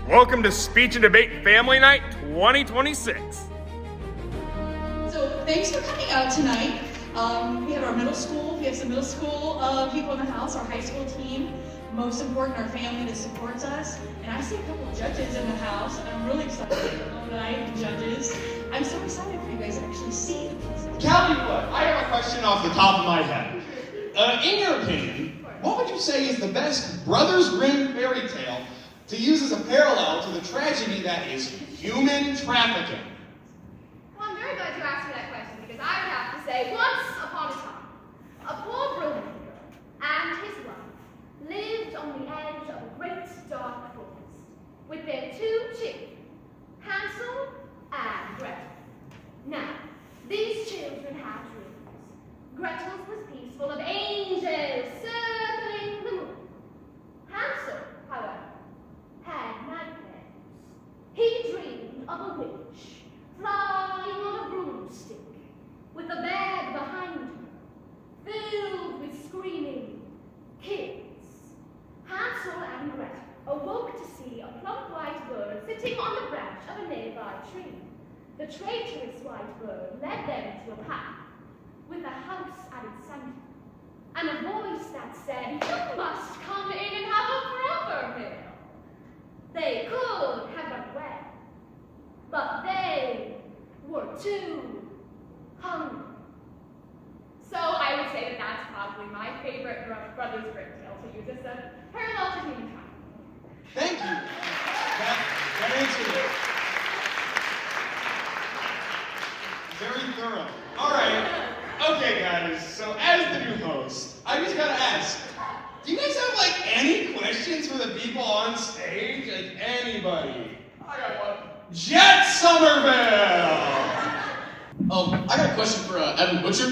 Welcome to Speech and Debate Family Night 2026. So thanks for coming out tonight. We have our middle school, we have some middle school people in the house, our high school team, most important, our family that supports us. And I see a couple of judges in the house, and I'm really excited tonight, judges. I'm so excited for you guys to actually see the pieces. Callie, I have a question off the top of my head. In your opinion, what would you say is the best Brothers Grimm fairy tale to use as a parallel to the tragedy that is human trafficking? Well, I'm very glad you asked me that question because I would have to say, once upon a time, a poor Roman and his wife lived on the edge of a great dark forest with their two children, Hansel and Gretel. Now, these children had dreams. Gretel's was peaceful of angels circling the moon. Hansel, however, had nightmares. He dreamed of a witch flying on a broomstick with a bag behind her filled with screaming kids. Hansel and Gretel awoke to see a plump white bird sitting on the branch of a nearby tree. The traitorous white bird led them to a path with a house at its center, and a voice that said, "You must come in and have a proper meal." They could have run away, but they were too hungry. So I would say that that's probably my favorite Brothers Grimm tale to use as a parallel to human trafficking. Thank you. That answered it. Very thorough. All right. Okay, guys. So as the new host, I just gotta ask, do you guys have like any questions for the people on stage? Like anybody? I got one. Jet Somerville! I got a question for Evan Butcher.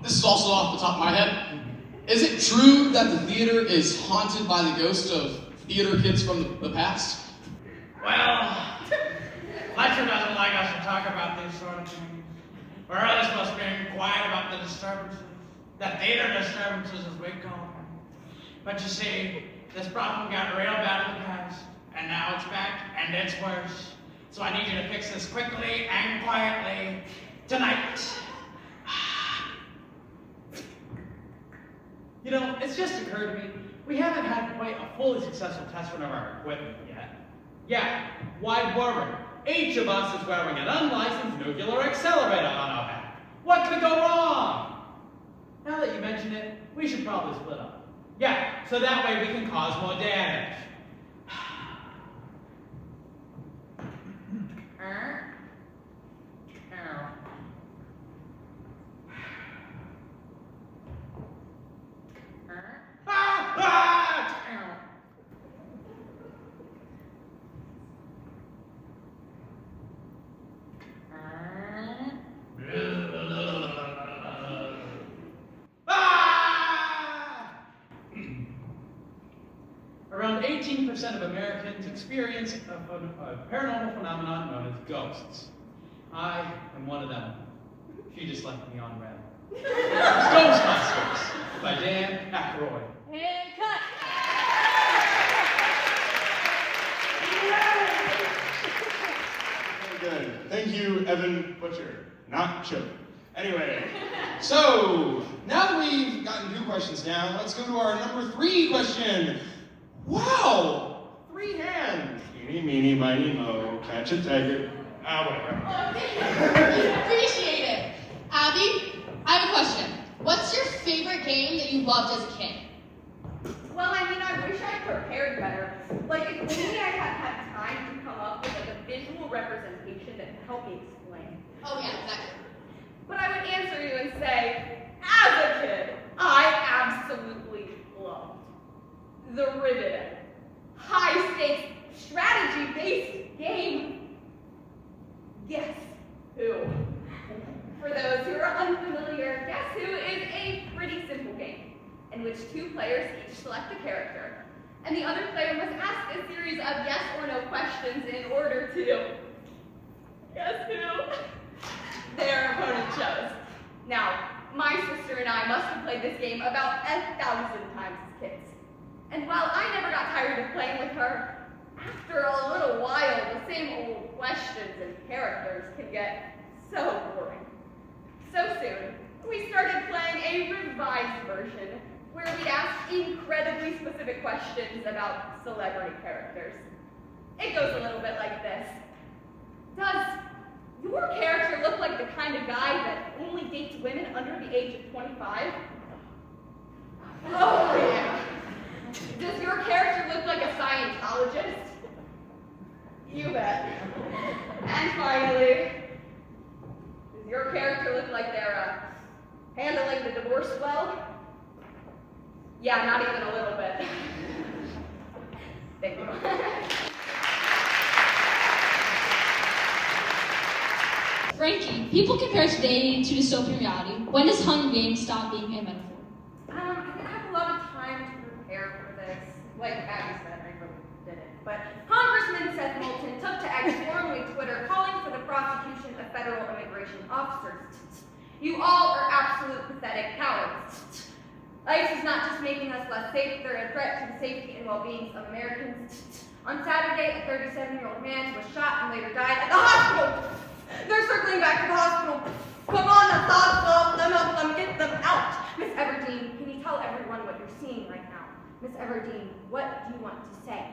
This is also off the top of my head. Is it true that the theater is haunted by the ghost of theater kids from the past? Well, Fletcher doesn't like us to talk about these sort of things. We're really supposed to be quiet about the disturbances. The theater disturbances, as we call them. But you see, this problem got real bad in the past, and now it's back, and it's worse. So I need you to fix this quickly and quietly tonight. You know, it's just occurred to me, we haven't had quite a fully successful test run of our equipment yet. Yeah, why worry? Each of us is wearing an unlicensed nuclear accelerator on our back. What could go wrong? Now that you mention it, we should probably split up. Yeah, so that way we can cause more damage. Around 18% of Americans experience a paranormal phenomenon known as ghosts. I am one of them. She just left me on red. Ghostbusters by Dan Aykroyd. And cut! Very good. Thank you, Evan Butcher. Not Chip. Anyway, so now that we've gotten 2 questions down, let's go to our number 3 question. Wow! 3 hands. Eeny, meeny, miny, mo. Catch a tiger. Whatever. Appreciate it. Abby, I have a question. What's your favorite game that you loved as a kid? Well, I wish I prepared better. Like, if only I had time to come up with like a visual representation that could help me explain. Oh yeah, exactly. But I would answer you and say, as a kid, I absolutely loved the riveting, high-stakes, strategy-based game. Guess Who? For those who are unfamiliar, Guess Who is a pretty simple game in which 2 players each select a character, and the other player must ask a series of yes or no questions in order to guess who their opponent chose. Now, my sister and I must have played this game about 1,000 times as kids. And while I never got tired of playing with her. After a little while, the same old questions and characters can get so boring. So soon, we started playing a revised version where we asked incredibly specific questions about celebrity characters. It goes a little bit like this. Does your character look like the kind of guy that only dates women under the age of 25? Oh, yeah. Does your character look like a Scientologist? You bet. And finally, does your character look like they're handling the divorce well? Yeah, not even a little bit. Thank you. Frankie, people compare today to dystopian reality. When does Hunger Games stop being a metaphor? I didn't have a lot of time to prepare for this. Like Abby said, I really didn't. But Congressman Seth Moulton took to X, formerly Twitter, calling for the prosecution of federal immigration officers. You all are absolute pathetic cowards. ICE is not just making us less safe, they're a threat to the safety and well-being of Americans. On Saturday, a 37-year-old man was shot and later died at the hospital. They're circling back to the hospital. Come on, the hospital, help them, get them out. Miss Everdeen, can you tell everyone what you're seeing right now? Miss Everdeen, what do you want to say?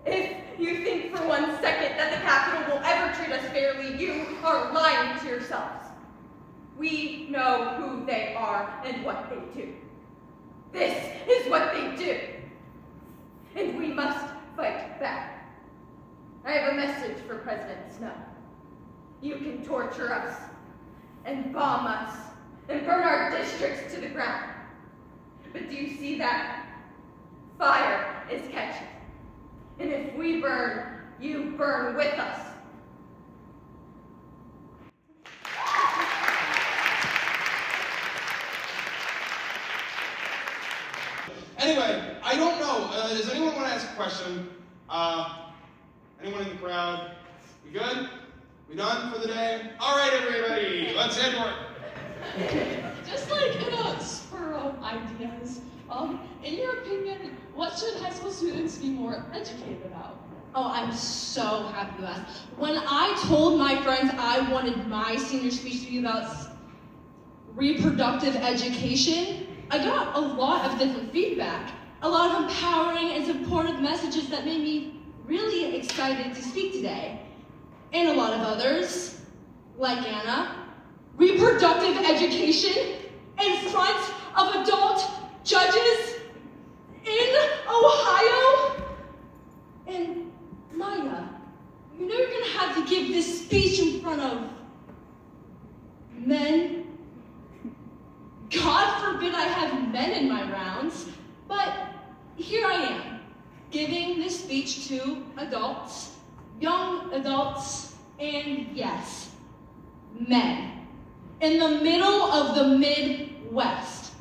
If you think for 1 second that the Capitol will ever treat us fairly, you are lying to yourselves. We know who they are and what they do. This is what they do. And we must fight back. I have a message for President Snow. You can torture us, and bomb us, and burn our districts to the ground. But do you see that? Fire is catching. And if we burn, you burn with us. Anyway, I don't know. Does anyone want to ask a question? Anyone in the crowd? We good? We done for the day? All right, everybody, let's head for it. Just like in a spur of ideas, in your opinion, what should high school students be more educated about? Oh, I'm so happy you asked. When I told my friends I wanted my senior speech to be about reproductive education, I got a lot of different feedback. A lot of empowering and supportive messages that made me really excited to speak today. And a lot of others, like Anna, reproductive education in front of adult judges in Ohio. And Maya, you know you're gonna have to give this speech in front of men. God forbid I have men in my rounds, but here I am, giving this speech to adults, young adults, and yes, men, in the middle of the Midwest.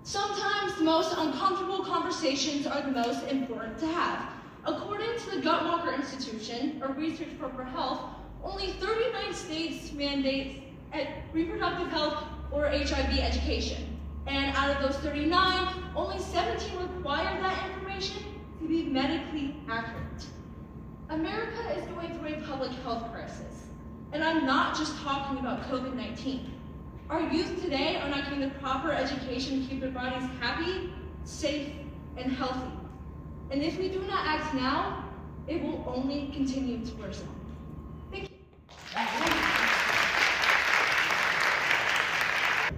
Sometimes the most uncomfortable conversations are the most important to have. According to the Guttmacher Institution, a research firm for health, only 39 states mandate reproductive health or HIV education. And out of those 39, only 17 require that information to be medically accurate. America is going through a public health crisis. And I'm not just talking about COVID-19. Our youth today are not getting the proper education to keep their bodies happy, safe, and healthy. And if we do not act now, it will only continue to worsen. Thank you.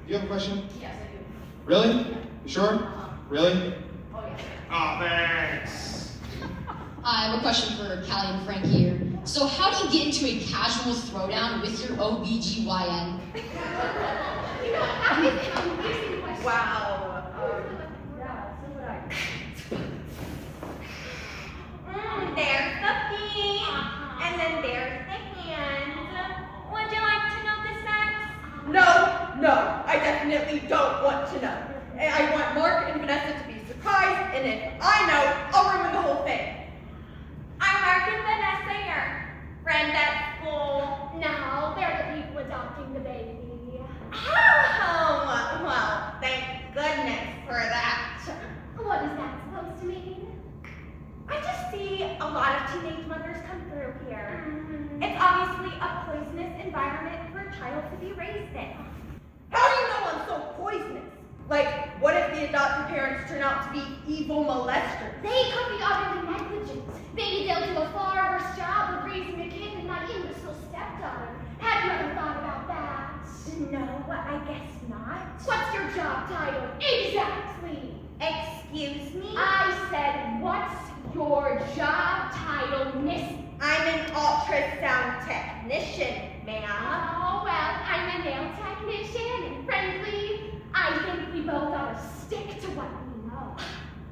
You have a question? Yes, I do. Really? You sure? Really? Oh, yeah. Oh, thanks. I have a question for Callie and Frank here. So how do you get into a casual throwdown with your OBGYN? Wow. Yeah, so would I. There's the feet, and then there's the hands. Would you like to know the sex? No, I definitely don't want to know. I want Mark and Vanessa to be surprised, and if I know, I'll ruin the whole thing. I'm Mark and Vanessa, your friend at school. No, they're the people adopting the baby. Oh, well, thank goodness for that. What is that supposed to mean? see a lot of teenage mothers come through here. It's obviously a poisonous environment for a child to be raised in. How do you know I'm so poisonous? Like, what if the adopted parents turn out to be evil molesters? They could be utterly negligent. Maybe they'll do a far worse job of raising a kid than my imbecile stepdaughter. Have you ever thought about that? No, I guess not. What's your job title? Exactly. Excuse me? I said, what's your job title, Miss? I'm an ultrasound technician, ma'am. Oh, well, I'm a nail technician, and frankly, I think we both ought to stick to what we know.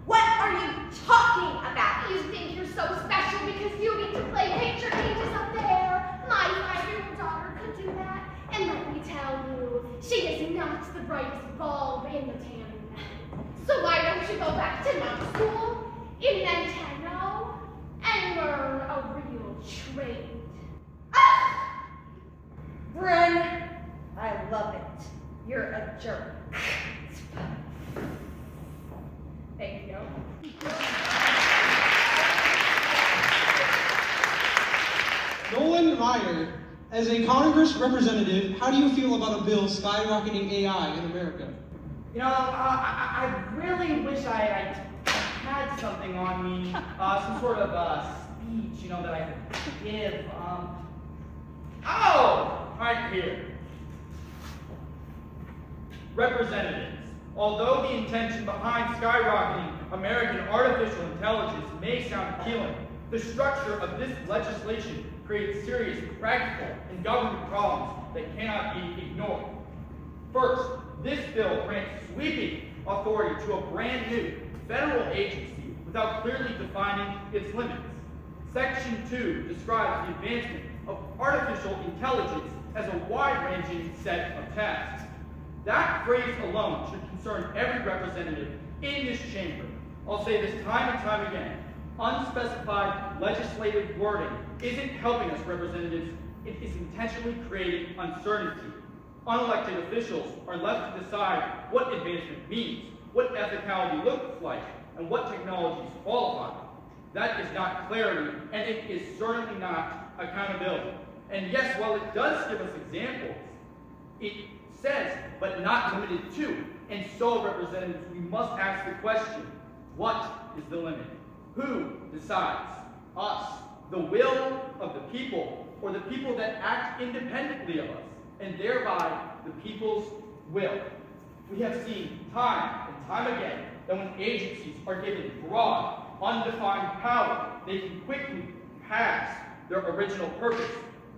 What are you talking about? You think you're so special because you get to play picture pages up there? My 5-year-old daughter could do that. And let me tell you, she is not the brightest bulb in the tanning bed. So why don't you go back to night school in Nintendo and learn a real trade? Ah! Bren, I love it. You're a jerk. Thank you. Nolan Meyer, as a Congress representative, how do you feel about a bill skyrocketing AI in America? You know, I really wish I had something on me, some sort of speech, that I could give. Right here. Representatives, although the intention behind skyrocketing American artificial intelligence may sound appealing, the structure of this legislation creates serious practical and government problems that cannot be ignored. First, this bill grants sweeping authority to a brand new federal agency without clearly defining its limits. Section 2 describes the advancement of artificial intelligence as a wide-ranging set of tasks. That phrase alone should concern every representative in this chamber. I'll say this time and time again. Unspecified legislative wording isn't helping us, representatives. It is intentionally creating uncertainty. Unelected officials are left to decide what advancement means, what ethicality looks like, and what technologies qualify. That is not clarity, and it is certainly not accountability. And yes, while it does give us examples, it says, but not limited to. And so, representatives, we must ask the question, what is the limit? Who decides? Us, the will of the people, or the people that act independently of us, and thereby the people's will. We have seen time and time again that when agencies are given broad, undefined power, they can quickly pass their original purpose.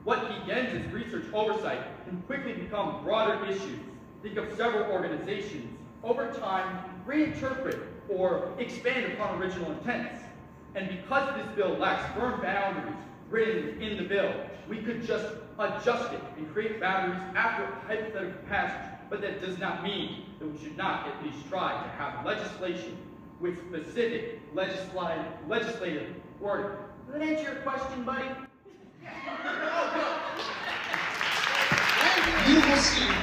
What begins as research oversight can quickly become broader issues. Think of several organizations, over time, reinterpret or expand upon original intents. And because this bill lacks firm boundaries written in the bill, we could just adjust it and create boundaries after hypothetical passage. But that does not mean that we should not at least try to have legislation with specific legislative wording. Does that answer your question, buddy?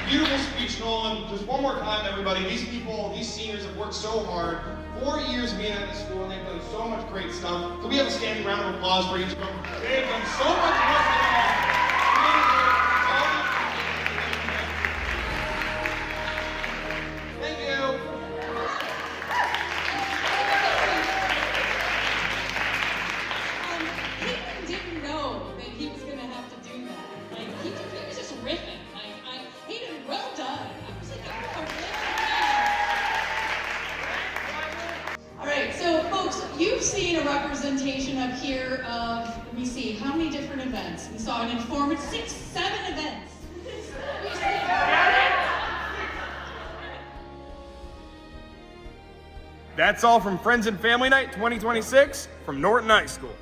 Beautiful speech, Nolan. Just one more time, everybody. These people, these seniors have worked so hard. 4 years being at this school, and they've done so much great stuff. Can we have a standing round of applause for each of them? They've done so much work. Thank you. Hayden didn't know that he was going to have to do that. Like, he was just riffing. Hayden, well done. I was like, oh, really? All right, so folks, you've seen a representation up here of, let me see, how many different events? We saw an informative 6, 7 events. That's all from Friends and Family Night 2026 from Norton High School.